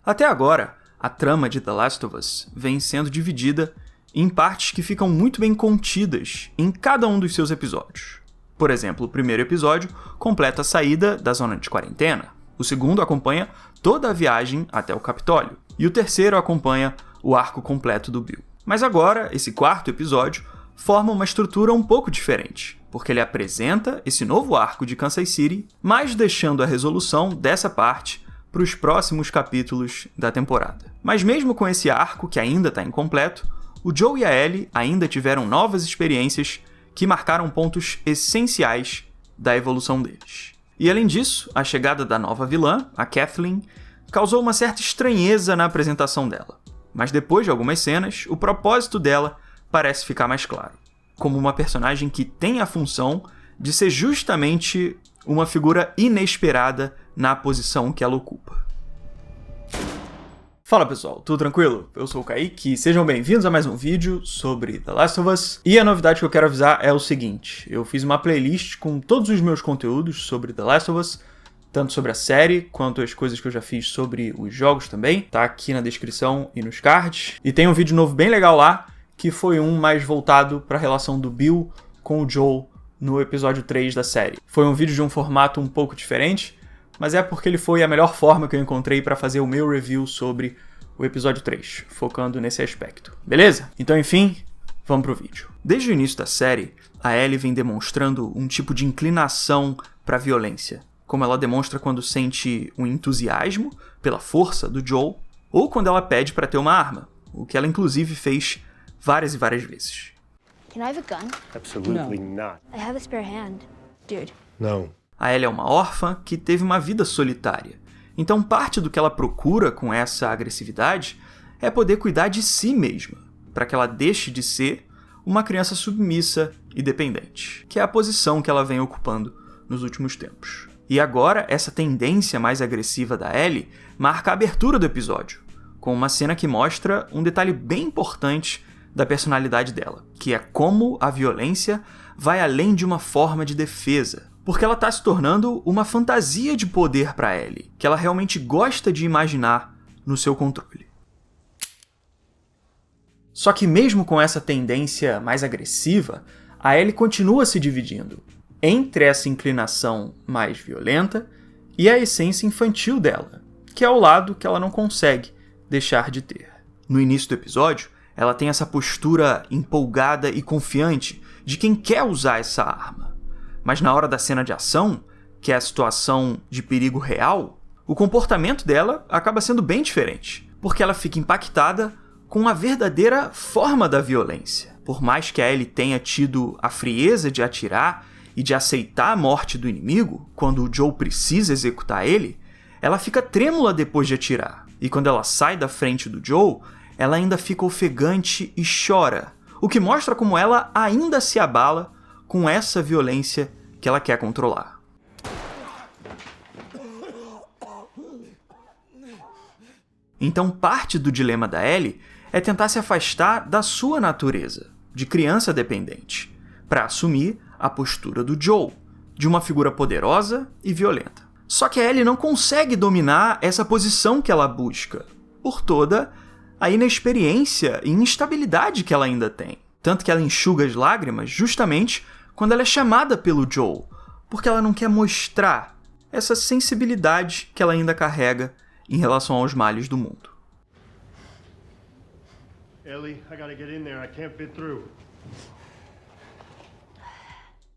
Até agora, a trama de The Last of Us vem sendo dividida em partes que ficam muito bem contidas em cada um dos seus episódios. Por exemplo, o primeiro episódio completa a saída da zona de quarentena, o segundo acompanha toda a viagem até o Capitólio, e o terceiro acompanha o arco completo do Bill. Mas agora, esse quarto episódio forma uma estrutura um pouco diferente, porque ele apresenta esse novo arco de Kansas City, mas deixando a resolução dessa parte para os próximos capítulos da temporada. Mas mesmo com esse arco que ainda está incompleto, o Joe e a Ellie ainda tiveram novas experiências que marcaram pontos essenciais da evolução deles. E além disso, a chegada da nova vilã, a Kathleen, causou uma certa estranheza na apresentação dela. Mas depois de algumas cenas, o propósito dela parece ficar mais claro, como uma personagem que tem a função de ser justamente uma figura inesperada na posição que ela ocupa. Fala pessoal, tudo tranquilo? Eu sou o Kaique e sejam bem-vindos a mais um vídeo sobre The Last of Us. E a novidade que eu quero avisar é o seguinte, eu fiz uma playlist com todos os meus conteúdos sobre The Last of Us, tanto sobre a série, quanto as coisas que eu já fiz sobre os jogos também, tá aqui na descrição e nos cards. E tem um vídeo novo bem legal lá, que foi um mais voltado para a relação do Bill com o Joel no episódio 3 da série. Foi um vídeo de um formato um pouco diferente, mas é porque ele foi a melhor forma que eu encontrei para fazer o meu review sobre o episódio 3, focando nesse aspecto. Beleza? Então, enfim, vamos pro vídeo. Desde o início da série, a Ellie vem demonstrando um tipo de inclinação para a violência, como ela demonstra quando sente um entusiasmo pela força do Joel, ou quando ela pede para ter uma arma, o que ela inclusive fez várias e várias vezes. Can I have a gun? Absolutely not. I have a spare hand. Dude. No. A Ellie é uma órfã que teve uma vida solitária. Então parte do que ela procura com essa agressividade é poder cuidar de si mesma, para que ela deixe de ser uma criança submissa e dependente, que é a posição que ela vem ocupando nos últimos tempos. E agora, essa tendência mais agressiva da Ellie marca a abertura do episódio, com uma cena que mostra um detalhe bem importante da personalidade dela, que é como a violência vai além de uma forma de defesa, porque ela está se tornando uma fantasia de poder para Ellie, que ela realmente gosta de imaginar no seu controle. Só que mesmo com essa tendência mais agressiva, a Ellie continua se dividindo entre essa inclinação mais violenta e a essência infantil dela, que é o lado que ela não consegue deixar de ter. No início do episódio, ela tem essa postura empolgada e confiante de quem quer usar essa arma. Mas na hora da cena de ação, que é a situação de perigo real, o comportamento dela acaba sendo bem diferente, porque ela fica impactada com a verdadeira forma da violência. Por mais que a Ellie tenha tido a frieza de atirar e de aceitar a morte do inimigo, quando o Joe precisa executar ele, ela fica trêmula depois de atirar. E quando ela sai da frente do Joe, ela ainda fica ofegante e chora, o que mostra como ela ainda se abala com essa violência que ela quer controlar. Então parte do dilema da Ellie é tentar se afastar da sua natureza, de criança dependente, para assumir a postura do Joel, de uma figura poderosa e violenta. Só que a Ellie não consegue dominar essa posição que ela busca, por toda a inexperiência e instabilidade que ela ainda tem. Tanto que ela enxuga as lágrimas justamente quando ela é chamada pelo Joel, porque ela não quer mostrar essa sensibilidade que ela ainda carrega em relação aos males do mundo. Ellie, I gotta get in there. I can't fit through.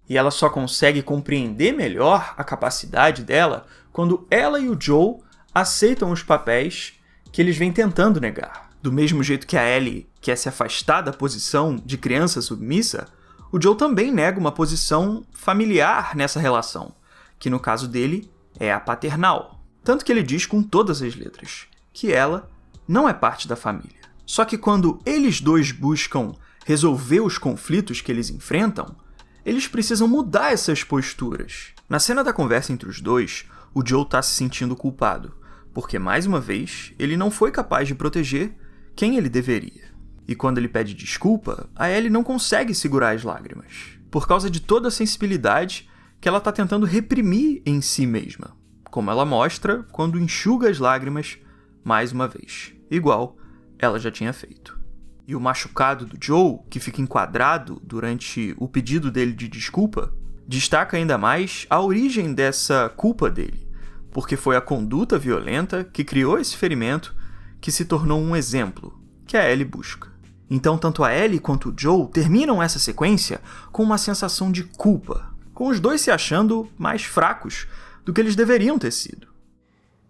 E ela só consegue compreender melhor a capacidade dela quando ela e o Joel aceitam os papéis que eles vêm tentando negar. Do mesmo jeito que a Ellie quer se afastar da posição de criança submissa, o Joel também nega uma posição familiar nessa relação, que no caso dele é a paternal. Tanto que ele diz com todas as letras que ela não é parte da família. Só que quando eles dois buscam resolver os conflitos que eles enfrentam, eles precisam mudar essas posturas. Na cena da conversa entre os dois, o Joel está se sentindo culpado, porque mais uma vez ele não foi capaz de proteger quem ele deveria. E quando ele pede desculpa, a Ellie não consegue segurar as lágrimas, por causa de toda a sensibilidade que ela está tentando reprimir em si mesma, como ela mostra quando enxuga as lágrimas mais uma vez, igual ela já tinha feito. E o machucado do Joe, que fica enquadrado durante o pedido dele de desculpa, destaca ainda mais a origem dessa culpa dele, porque foi a conduta violenta que criou esse ferimento que se tornou um exemplo que a Ellie busca. Então, tanto a Ellie quanto o Joe terminam essa sequência com uma sensação de culpa, com os dois se achando mais fracos do que eles deveriam ter sido.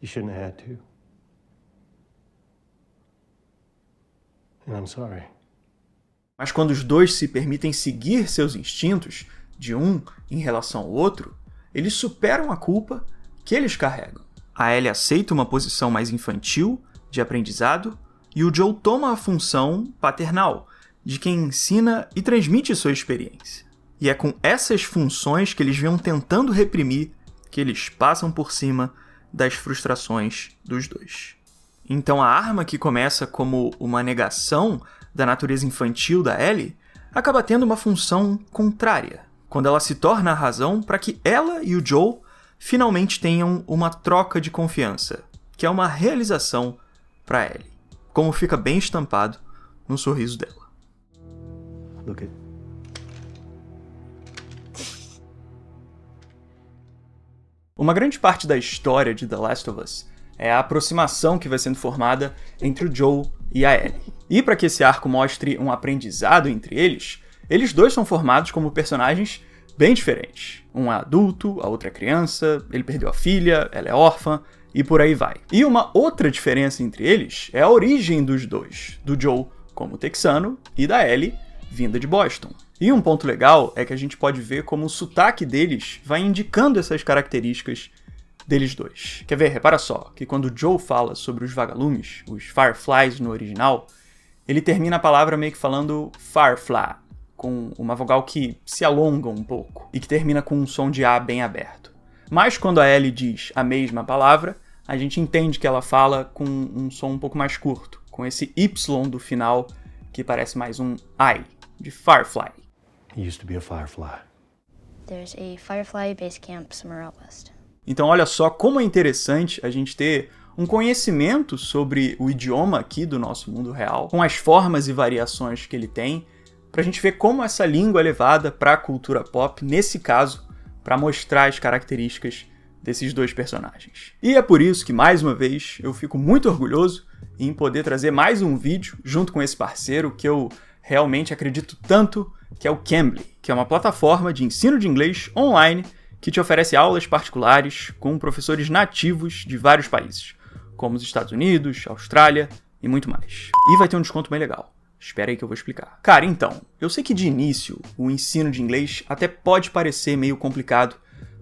You shouldn't have had to. And I'm sorry. Mas quando os dois se permitem seguir seus instintos, de um em relação ao outro, eles superam a culpa que eles carregam. A Ellie aceita uma posição mais infantil, de aprendizado, e o Joe toma a função paternal, de quem ensina e transmite sua experiência. E é com essas funções que eles vêm tentando reprimir que eles passam por cima das frustrações dos dois. Então a arma que começa como uma negação da natureza infantil da Ellie acaba tendo uma função contrária, quando ela se torna a razão para que ela e o Joe finalmente tenham uma troca de confiança, que é uma realização para Ellie, como fica bem estampado no sorriso dela. Look at. Uma grande parte da história de The Last of Us é a aproximação que vai sendo formada entre o Joe e a Ellie. E para que esse arco mostre um aprendizado entre eles dois são formados como personagens bem diferentes. Um é adulto, a outra é criança, ele perdeu a filha, ela é órfã, e por aí vai. E uma outra diferença entre eles é a origem dos dois, do Joe como texano e da Ellie vinda de Boston. E um ponto legal é que a gente pode ver como o sotaque deles vai indicando essas características deles dois. Quer ver? Repara só, que quando o Joe fala sobre os vagalumes, os Fireflies no original, ele termina a palavra meio que falando Firefly, com uma vogal que se alonga um pouco, e que termina com um som de A bem aberto. Mas quando a Ellie diz a mesma palavra, a gente entende que ela fala com um som um pouco mais curto, com esse Y do final, que parece mais um I, de Firefly. He used to be a firefly. There's a Firefly base camp somewhere out west. Então olha só como é interessante a gente ter um conhecimento sobre o idioma aqui do nosso mundo real, com as formas e variações que ele tem, pra gente ver como essa língua é levada pra cultura pop, nesse caso, para mostrar as características desses dois personagens. E é por isso que, mais uma vez, eu fico muito orgulhoso em poder trazer mais um vídeo junto com esse parceiro que eu realmente acredito tanto, que é o Cambly, que é uma plataforma de ensino de inglês online que te oferece aulas particulares com professores nativos de vários países, como os Estados Unidos, Austrália e muito mais. E vai ter um desconto bem legal. Espera aí que eu vou explicar. Cara, então, eu sei que de início o ensino de inglês até pode parecer meio complicado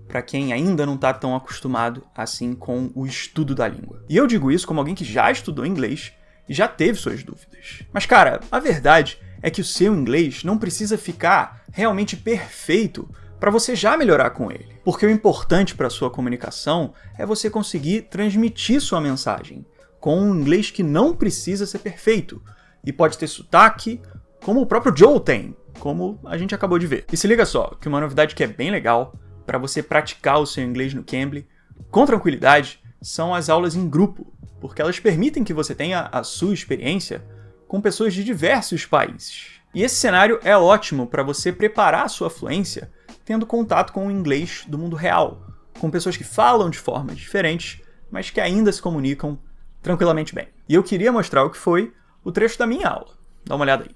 para quem ainda não está tão acostumado assim com o estudo da língua. E eu digo isso como alguém que já estudou inglês e já teve suas dúvidas. Mas cara, a verdade é que o seu inglês não precisa ficar realmente perfeito para você já melhorar com ele. Porque o importante para a sua comunicação é você conseguir transmitir sua mensagem com um inglês que não precisa ser perfeito. E pode ter sotaque, como o próprio Joe tem, como a gente acabou de ver. E se liga só, que uma novidade que é bem legal para você praticar o seu inglês no Cambly, com tranquilidade, são as aulas em grupo, porque elas permitem que você tenha a sua experiência com pessoas de diversos países. E esse cenário é ótimo para você preparar a sua fluência tendo contato com o inglês do mundo real, com pessoas que falam de formas diferentes, mas que ainda se comunicam tranquilamente bem. E eu queria mostrar o que foi o trecho da minha aula. Dá uma olhada aí.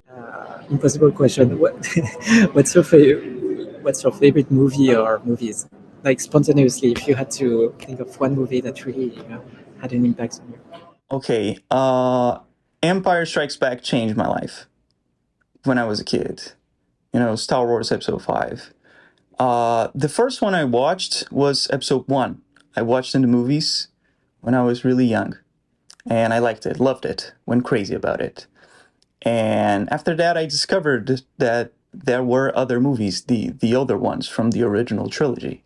Impossible question. What's your favorite movie or movies? Like spontaneously, if you had to think of one movie that really had an impact on you. Okay, Empire Strikes Back changed my life when I was a kid. You know, Star Wars Episode 5. The first one I watched was Episode 1. I watched in the movies when I was really young. And I liked it, loved it, went crazy about it. And after that, I discovered that there were other movies, the other ones from the original trilogy.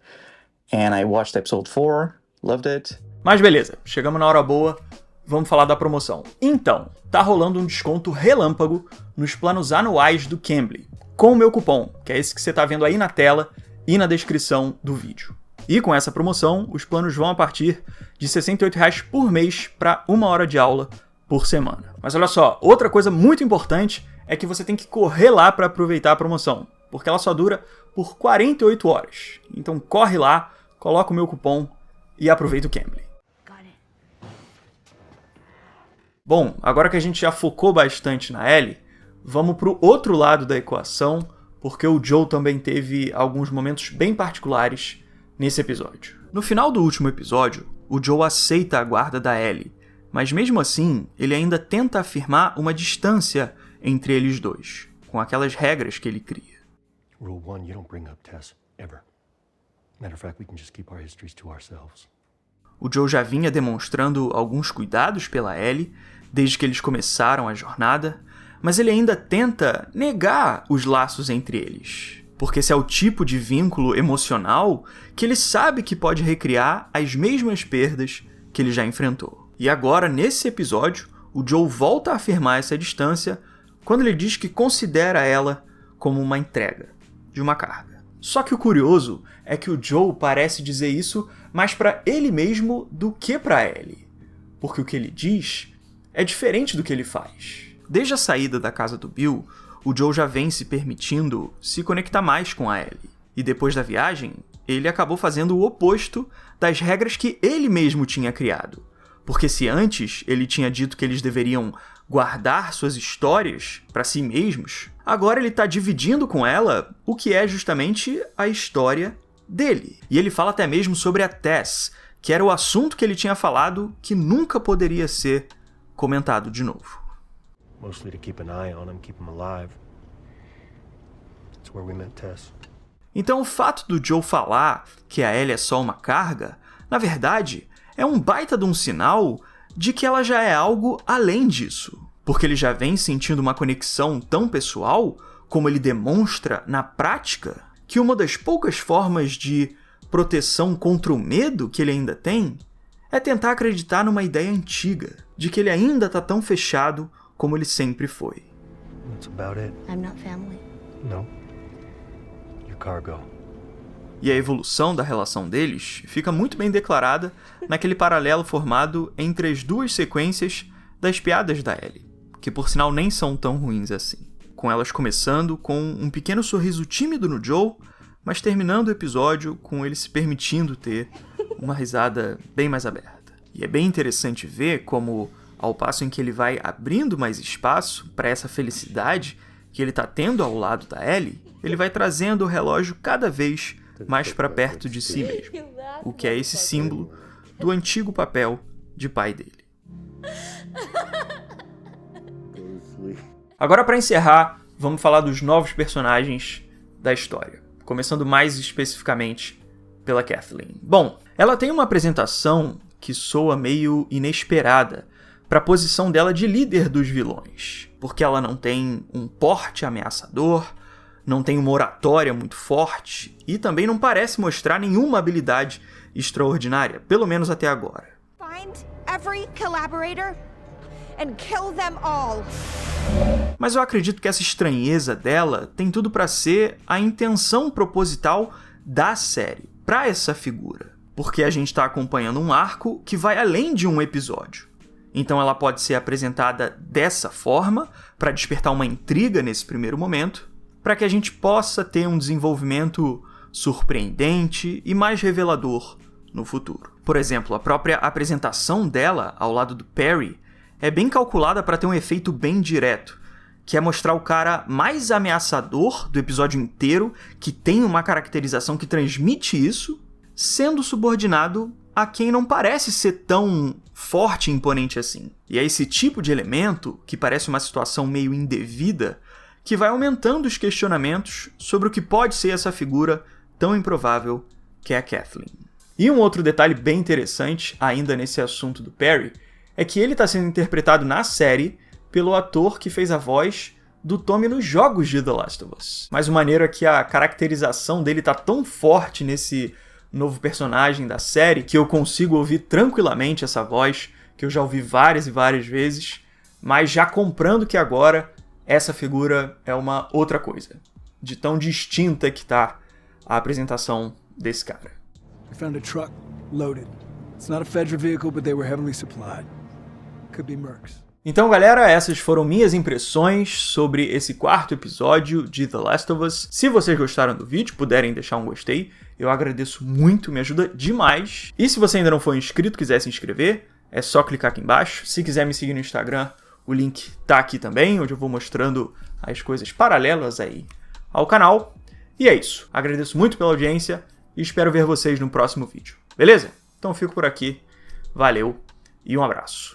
And I watched Episode 4, loved it. Mas beleza, chegamos na hora boa, vamos falar da promoção. Então, tá rolando um desconto relâmpago nos planos anuais do Cambly, com o meu cupom, que é esse que você tá vendo aí na tela e na descrição do vídeo. E com essa promoção, os planos vão a partir de R$ 68,00 por mês para 1 hora de aula por semana. Mas olha só, outra coisa muito importante é que você tem que correr lá para aproveitar a promoção, porque ela só dura por 48 horas. Então corre lá, coloca o meu cupom e aproveita o Cambly. Bom, agora que a gente já focou bastante na Ellie, vamos para o outro lado da equação, porque o Joe também teve alguns momentos bem particulares nesse episódio. No final do último episódio, o Joe aceita a guarda da Ellie, mas mesmo assim, ele ainda tenta afirmar uma distância entre eles dois, com aquelas regras que ele cria. Rule 1, you don't bring up Tess, ever. Matter of fact, we can just keep our histories to ourselves. O Joe já vinha demonstrando alguns cuidados pela Ellie desde que eles começaram a jornada, mas ele ainda tenta negar os laços entre eles, porque esse é o tipo de vínculo emocional que ele sabe que pode recriar as mesmas perdas que ele já enfrentou. E agora, nesse episódio, o Joe volta a afirmar essa distância quando ele diz que considera ela como uma entrega de uma carga. Só que o curioso é que o Joe parece dizer isso mais para ele mesmo do que para Ellie, porque o que ele diz é diferente do que ele faz. Desde a saída da casa do Bill, o Joe já vem se permitindo se conectar mais com a Ellie. E depois da viagem, ele acabou fazendo o oposto das regras que ele mesmo tinha criado. Porque se antes ele tinha dito que eles deveriam guardar suas histórias para si mesmos, agora ele está dividindo com ela o que é justamente a história dele. E ele fala até mesmo sobre a Tess, que era o assunto que ele tinha falado que nunca poderia ser comentado de novo. Mostly to keep an eye on him, keep him alive. That's where we met Tess. Então o fato do Joe falar que a Ellie é só uma carga, na verdade, é um baita de um sinal de que ela já é algo além disso. Porque ele já vem sentindo uma conexão tão pessoal, como ele demonstra na prática, que uma das poucas formas de proteção contra o medo que ele ainda tem é tentar acreditar numa ideia antiga, de que ele ainda está tão fechado como ele sempre foi. That's about it. I'm not family. No. You're cargo. E a evolução da relação deles fica muito bem declarada naquele paralelo formado entre as duas sequências das piadas da Ellie, que por sinal nem são tão ruins assim. Com elas começando com um pequeno sorriso tímido no Joe, mas terminando o episódio com ele se permitindo ter uma risada bem mais aberta. E é bem interessante ver como, ao passo em que ele vai abrindo mais espaço para essa felicidade que ele está tendo ao lado da Ellie, ele vai trazendo o relógio cada vez mais para perto de si mesmo, o que é esse símbolo do antigo papel de pai dele. Agora, para encerrar, vamos falar dos novos personagens da história, começando mais especificamente pela Kathleen. Bom, ela tem uma apresentação que soa meio inesperada para a posição dela de líder dos vilões, porque ela não tem um porte ameaçador, não tem uma oratória muito forte e também não parece mostrar nenhuma habilidade extraordinária, pelo menos até agora. Find every collaborator and kill them all. Mas eu acredito que essa estranheza dela tem tudo para ser a intenção proposital da série para essa figura, porque a gente está acompanhando um arco que vai além de um episódio. Então ela pode ser apresentada dessa forma para despertar uma intriga nesse primeiro momento, para que a gente possa ter um desenvolvimento surpreendente e mais revelador no futuro. Por exemplo, a própria apresentação dela ao lado do Perry é bem calculada para ter um efeito bem direto, que é mostrar o cara mais ameaçador do episódio inteiro, que tem uma caracterização que transmite isso, sendo subordinado a quem não parece ser tão forte e imponente assim. E é esse tipo de elemento, que parece uma situação meio indevida, que vai aumentando os questionamentos sobre o que pode ser essa figura tão improvável que é a Kathleen. E um outro detalhe bem interessante, ainda nesse assunto do Perry, é que ele está sendo interpretado na série pelo ator que fez a voz do Tommy nos jogos de The Last of Us. Mas o maneiro é que a caracterização dele está tão forte nesse novo personagem da série que eu consigo ouvir tranquilamente essa voz, que eu já ouvi várias e várias vezes, mas já comprando que agora essa figura é uma outra coisa, de tão distinta que tá a apresentação desse cara. We found a truck loaded. It's not a Fedra vehicle, but they were heavily supplied. Could be Mercs. Então, galera, essas foram minhas impressões sobre esse quarto episódio de The Last of Us. Se vocês gostaram do vídeo, puderem deixar um gostei, eu agradeço muito, me ajuda demais. E se você ainda não for inscrito e quiser se inscrever, é só clicar aqui embaixo. Se quiser me seguir no Instagram, o link tá aqui também, onde eu vou mostrando as coisas paralelas aí ao canal. E é isso. Agradeço muito pela audiência e espero ver vocês no próximo vídeo. Beleza? Então eu fico por aqui. Valeu e um abraço.